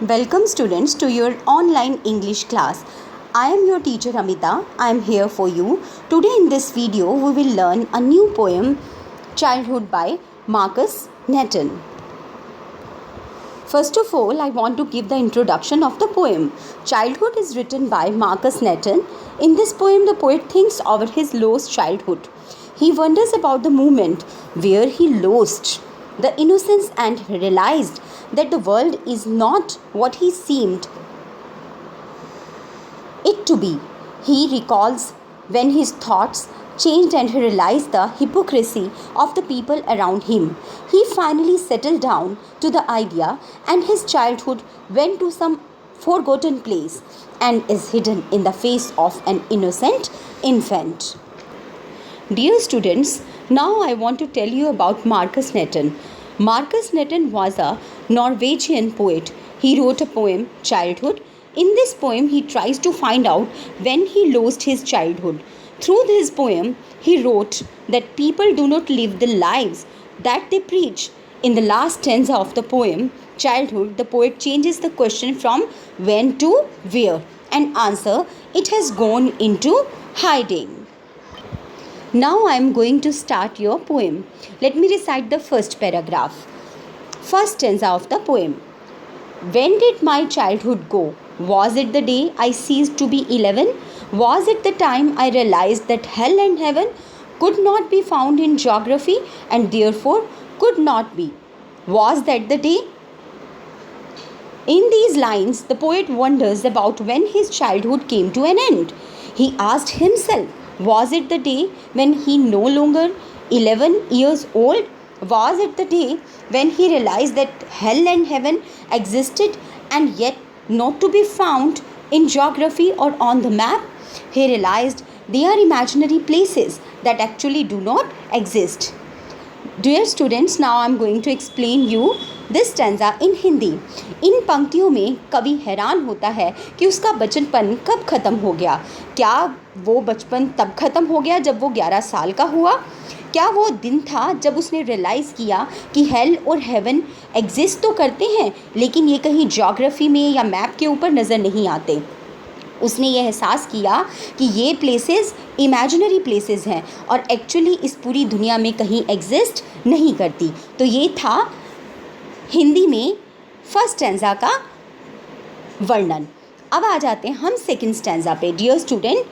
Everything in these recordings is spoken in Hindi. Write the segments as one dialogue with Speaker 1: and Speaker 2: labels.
Speaker 1: Welcome students to your online English class. I am your teacher Amita. I am here for you. Today in this video we will learn a new poem, Childhood by Marcus Nathan. First of all, I want to give the introduction of the poem. Childhood is written by Marcus Nathan. In this poem, the poet thinks over his lost childhood. He wonders about the moment where he lost the innocence and realized that the world is not what he seemed it to be. He recalls when his thoughts changed and he realized the hypocrisy of the people around him. He finally settled down to the idea, and his childhood went to some forgotten place and is hidden in the face of an innocent infant. Dear students, now I want to tell you about Marcus Nathan. Marcus Nathan was a Norwegian poet. He wrote a poem, Childhood. In this poem, he tries to find out when he lost his childhood. Through this poem, he wrote that people do not live the lives that they preach. In the last stanza of the poem, Childhood, the poet changes the question from when to where and answer it has gone into hiding. Now I am going to start your poem. Let me recite the first paragraph. First stanza of the poem. When did my childhood go? Was it the day I ceased to be 11? Was it the time I realized that hell and heaven could not be found in geography and therefore could not be? Was that the day? In these lines, the poet wonders about when his childhood came to an end. He asked himself, was it the day when he no longer 11 years old? Was it the day when he realized that hell and heaven existed and yet not to be found in geography or on the map? He realized they are imaginary places that actually do not exist. Dear students, now I am going to explain you this stanza in Hindi. इन पंक्तियों में कवि हैरान होता है कि उसका बचपन कब ख़त्म हो गया. क्या वो बचपन तब ख़त्म हो गया जब वो 11 साल का हुआ? क्या वो दिन था जब उसने रियलाइज़ किया कि हेल और हेवन एग्जिस्ट तो करते हैं लेकिन ये कहीं ज्योग्राफी में या मैप के ऊपर नज़र नहीं आते? उसने ये एहसास किया कि ये प्लेसेस इमेजिनरी प्लेसेस हैं और एक्चुअली इस पूरी दुनिया में कहीं एग्जिस्ट नहीं करती. तो ये था हिंदी में फर्स्ट स्टैंजा का वर्णन. अब आ जाते हैं हम सेकंड स्टैंजा पे. Dear student,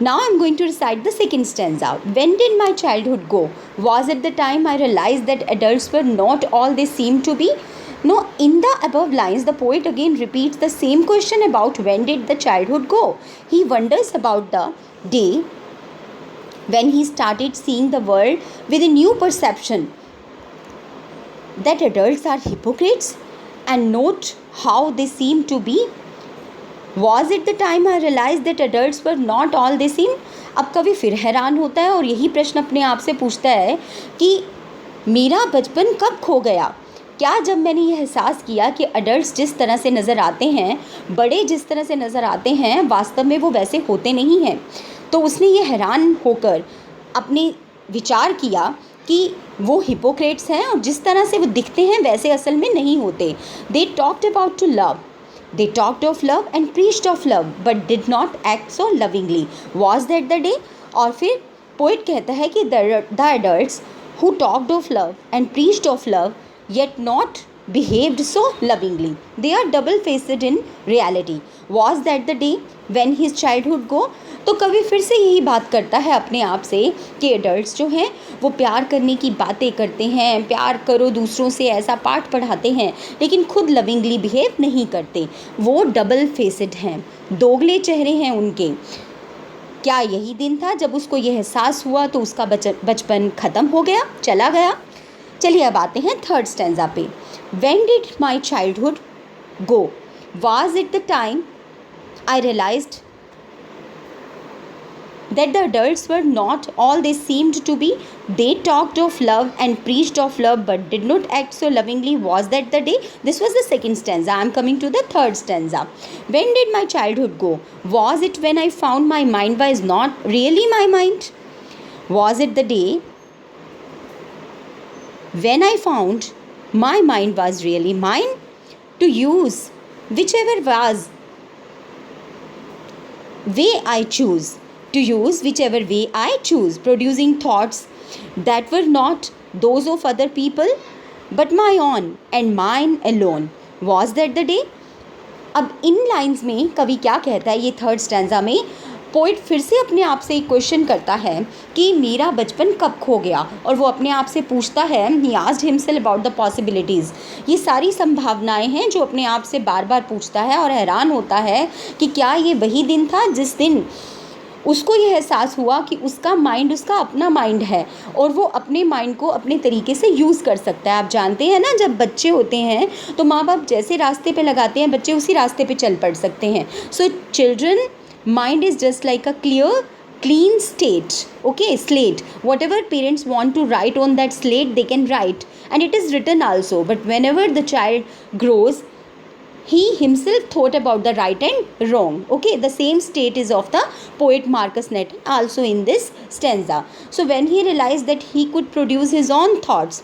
Speaker 1: now I'm going to recite the second stanza. When did my childhood go? Was it the time I realized that adults were not all they seemed to be? No, in the above lines, the poet again repeats the same question about when did the childhood go. He wonders about the day when he started seeing the world with a new perception, that adults are hypocrites and not how they seem to be. Was it the time I realized that adults were not all they seem? अब कवि फिर हैरान होता है और यही प्रश्न अपने आप से पूछता है कि मेरा बचपन कब खो गया? क्या जब मैंने ये एहसास किया कि अडल्ट्स जिस तरह से नज़र आते हैं, बड़े जिस तरह से नज़र आते हैं, वास्तव में वो वैसे होते नहीं हैं. तो उसने ये हैरान होकर अपने विचार किया कि वो हिपोक्रेट्स हैं और जिस तरह से वो दिखते हैं वैसे असल में नहीं होते. They talked about to love. They talked of love and preached of love but did not act so lovingly. Was that the day? और फिर पोइट कहता है कि the adults who talked of love and preached of love yet not behaved so lovingly. They are double-faced in reality. Was that the day when his childhood go? तो कवि फिर से यही बात करता है अपने आप से कि एडल्ट्स जो हैं वो प्यार करने की बातें करते हैं, प्यार करो दूसरों से ऐसा पाठ पढ़ाते हैं लेकिन खुद लविंगली बिहेव नहीं करते. वो डबल फेसेड हैं, दोगले चेहरे हैं उनके. क्या यही दिन था जब उसको यह एहसास हुआ तो उसका बचपन ख़त्म हो गया, चला गया? चलिए अब आते हैं थर्ड स्टैंजा पे. When did my childhood go? Was it the time I realized that the adults were not all they seemed to be? They talked of love and preached of love but did not act so lovingly. Was that the day? This was the second stanza. I am coming to the third stanza. When did my childhood go? Was it when I found my mind was not really my mind? Was it the day when I found my mind was really mine? to use whichever was way I choose, to use whichever way I choose, producing thoughts that were not those of other people but my own and mine alone. Was that the day? अब इन लाइंस में कवि क्या कहता है, ये थर्ड स्टैंजा में पोइट फिर से अपने आप से एक क्वेश्चन करता है कि मेरा बचपन कब खो गया, और वो अपने आप से पूछता है, he asked himself about the possibilities. ये सारी संभावनाएं हैं जो अपने आप से बार बार पूछता है और हैरान होता है कि क्या ये वही दिन था जिस दिन उसको ये एहसास हुआ कि उसका माइंड उसका अपना माइंड है और वो अपने माइंड को अपने तरीके से यूज़ कर सकता है। आप जानते हैं ना, जब बच्चे होते हैं तो माँ बाप जैसे रास्ते पे लगाते हैं बच्चे उसी रास्ते पे चल पड़ सकते हैं। So children mind is just like a clean state, okay, slate. Whatever parents want to write on that slate they can write, and it is written also. But whenever the child grows, he himself thought about the right and wrong. Okay, the same state is of the poet Marcus Nathan also in this stanza. So when he realized that he could produce his own thoughts,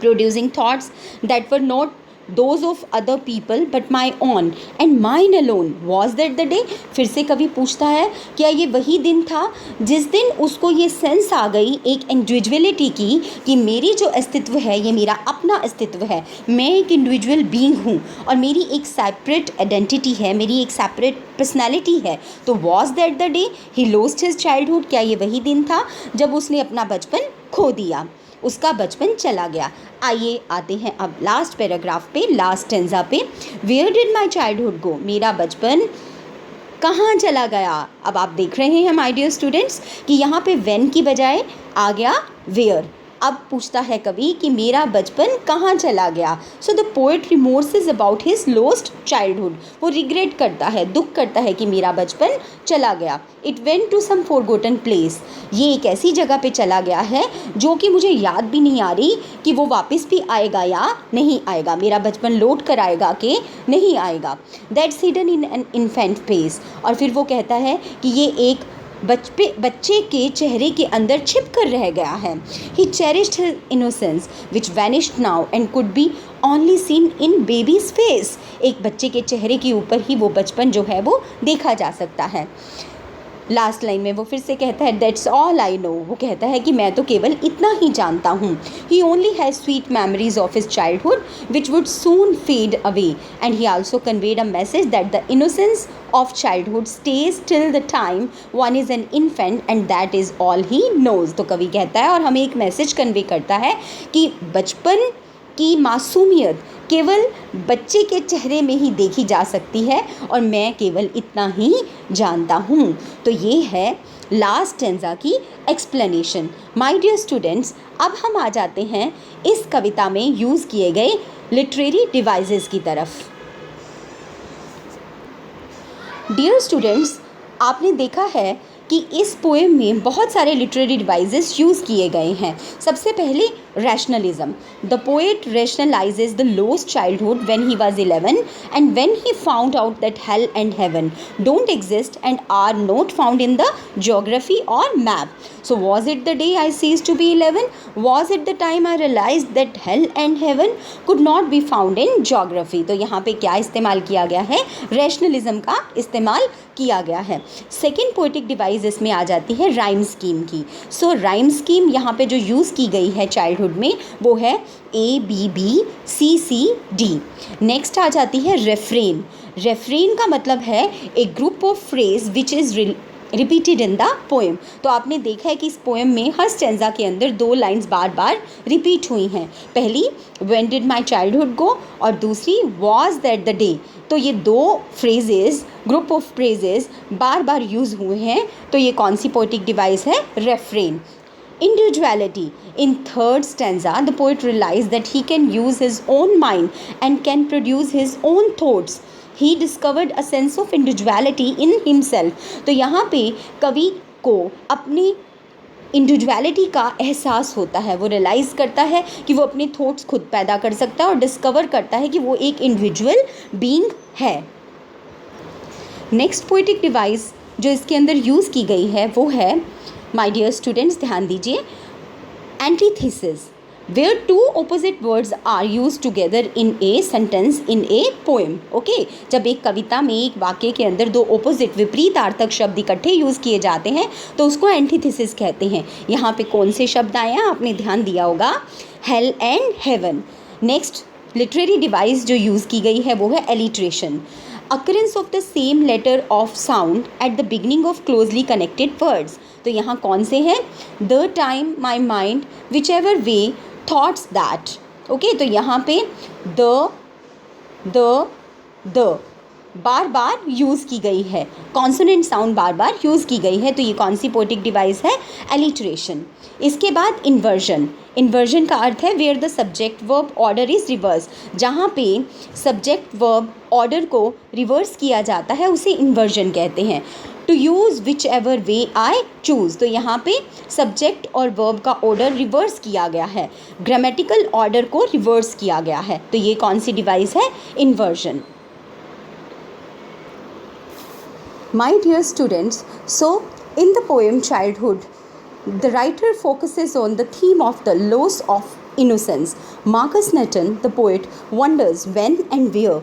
Speaker 1: producing thoughts that were not those of other people but my own and mine alone, was that the day? फिर से कवि पूछता है, क्या ये वही दिन था जिस दिन उसको ये सेंस आ गई एक इंडिविजुअलिटी की कि मेरी जो अस्तित्व है ये मेरा अपना अस्तित्व है, मैं एक इंडिविजुअल बीइंग हूँ और मेरी एक सेपरेट आइडेंटिटी है, मेरी एक सेपरेट पर्सनैलिटी है। तो was that the day he lost his childhood? क्या ये वही दिन था जब उसने अपना बचपन खो दिया, उसका बचपन चला गया। आइए आते हैं अब लास्ट पैराग्राफ पे, लास्ट स्टेंजा पे। Where did my childhood go? मेरा बचपन कहाँ चला गया? अब आप देख रहे हैं माय डियर स्टूडेंट्स कि यहाँ पे व्हेन की बजाय आ गया वेयर। अब पूछता है कवि कि मेरा बचपन कहाँ चला गया। So the poet remorses about his lost childhood. वो रिग्रेट करता है, दुख करता है कि मेरा बचपन चला गया। It went to some forgotten place. ये एक ऐसी जगह पे चला गया है जो कि मुझे याद भी नहीं आ रही कि वो वापस भी आएगा या नहीं आएगा, मेरा बचपन लौट कर आएगा कि नहीं आएगा। That's hidden in an infant face. और फिर वो कहता है कि ये एक बच्चे के चेहरे के अंदर छिप कर रह गया है। He cherished his innocence which vanished now and could be only seen in babies face. एक बच्चे के चेहरे के ऊपर ही वो बचपन जो है वो देखा जा सकता है। लास्ट लाइन में वो फिर से कहता है, दैट्स ऑल आई नो। वो कहता है कि मैं तो केवल इतना ही जानता हूँ। He only has sweet memories of his childhood which would soon fade away, and he also conveyed a message that the innocence of childhood stays till the time one is an infant and that is all he knows। तो कवि कहता है और हमें एक मैसेज कन्वे करता है कि बचपन की मासूमियत केवल बच्चे के चेहरे में ही देखी जा सकती है और मैं केवल इतना ही जानता हूँ। तो ये है लास्ट स्टेंजा की एक्सप्लेनेशन। माय डियर स्टूडेंट्स, अब हम आ जाते हैं इस कविता में यूज़ किए गए लिटरेरी डिवाइसेस की तरफ। डियर स्टूडेंट्स, आपने देखा है कि इस पोएम में बहुत सारे लिटरेरी डिवाइसेस यूज़ किए गए हैं। सबसे पहले rationalism. The poet rationalises the lost childhood when he was 11 and when he found out that hell and heaven don't exist and are not found in the geography और map. So was it the day I cease to be 11? Was it the time I realise that hell and heaven could not be found in geography? तो यहाँ पे क्या इस्तेमाल किया गया है? रैशनलिज्म का इस्तेमाल किया गया है। सेकेंड पोएटिक डिवाइस इसमें आ जाती है राइम स्कीम की। सो राइम स्कीम यहाँ पे जो यूज़ की गई है चाइल्डहुड में वो है ABBCCD। नेक्स्ट आ जाती है रेफ्रेन। रेफ्रेन का मतलब है a group of phrase which is repeated in the poem. तो आपने देखा है कि इस पोएम में हर स्टेंजा के अंदर दो लाइंस बार बार रिपीट हुई हैं। पहली व्हेन डिड माई चाइल्डहुड गो और दूसरी वॉज दैट द डे। तो ये दो फ्रेजेस, ग्रुप ऑफ फ्रेजेस बार बार यूज़ हुए हैं। तो ये कौन सी पोएटिक डिवाइस है? Refrain. Individuality. In third stanza, the poet realized that he can use his own mind and can produce his own thoughts. He discovered a sense of individuality in himself. तो यहाँ पे कवि को अपनी इंडिविजुअलिटी का एहसास होता है। वो रियलाइज़ करता है कि वो अपने थॉट्स खुद पैदा कर सकता है और डिस्कवर करता है कि वो एक इंडिविजुअल बीइंग है। नेक्स्ट पोएटिक डिवाइस जो इसके अंदर यूज़ की गई है वो है, माय डियर स्टूडेंट्स ध्यान दीजिए, antithesis. where two opposite words are used together in a sentence in a poem. Okay, जब एक कविता में एक वाक्य के अंदर दो opposite विपरीतार्थक शब्द इकट्ठे यूज़ किए जाते हैं तो उसको एंटीथेसिस कहते हैं. यहाँ पे कौन से शब्द आए हैं आपने ध्यान दिया होगा, hell and heaven. Next literary device जो यूज़ की गई है वो है alliteration. Occurrence of the same letter of sound at the beginning of closely connected words. तो यहाँ कौन से हैं, the time, my mind, whichever way, thoughts that. Okay, तो यहाँ पे द बार बार यूज़ की गई है, कॉन्सोनेंट साउंड बार बार यूज़ की गई है, तो ये कौन सी पोएटिक डिवाइस है, एलिट्रेशन. इसके बाद इन्वर्जन. इन्वर्जन का अर्थ है where the subject verb order is reverse. जहाँ पे सब्जेक्ट वर्ब ऑर्डर को रिवर्स किया जाता है उसे इन्वर्जन कहते हैं. To use whichever way I choose. तो यहाँ पे सब्जेक्ट और वर्ब का ऑर्डर रिवर्स किया गया है, ग्रामेटिकल ऑर्डर को रिवर्स किया गया है, तो ये कौन सी डिवाइस है, inversion. My dear students, so in the poem Childhood, the writer focuses on the theme of the loss of innocence. Marcus Nathan, the poet, wonders when and where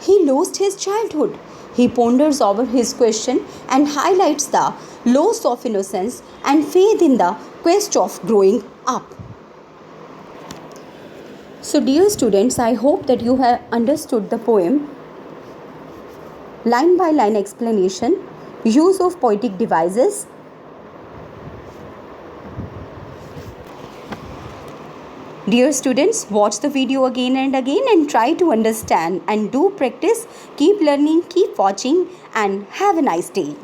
Speaker 1: he lost his childhood. He ponders over his question and highlights the loss of innocence and faith in the quest of growing up. So dear students, I hope that you have understood the poem. Line by line explanation, use of poetic devices. Dear students, watch the video again and again and try to understand and do practice. Keep learning, keep watching, and have a nice day.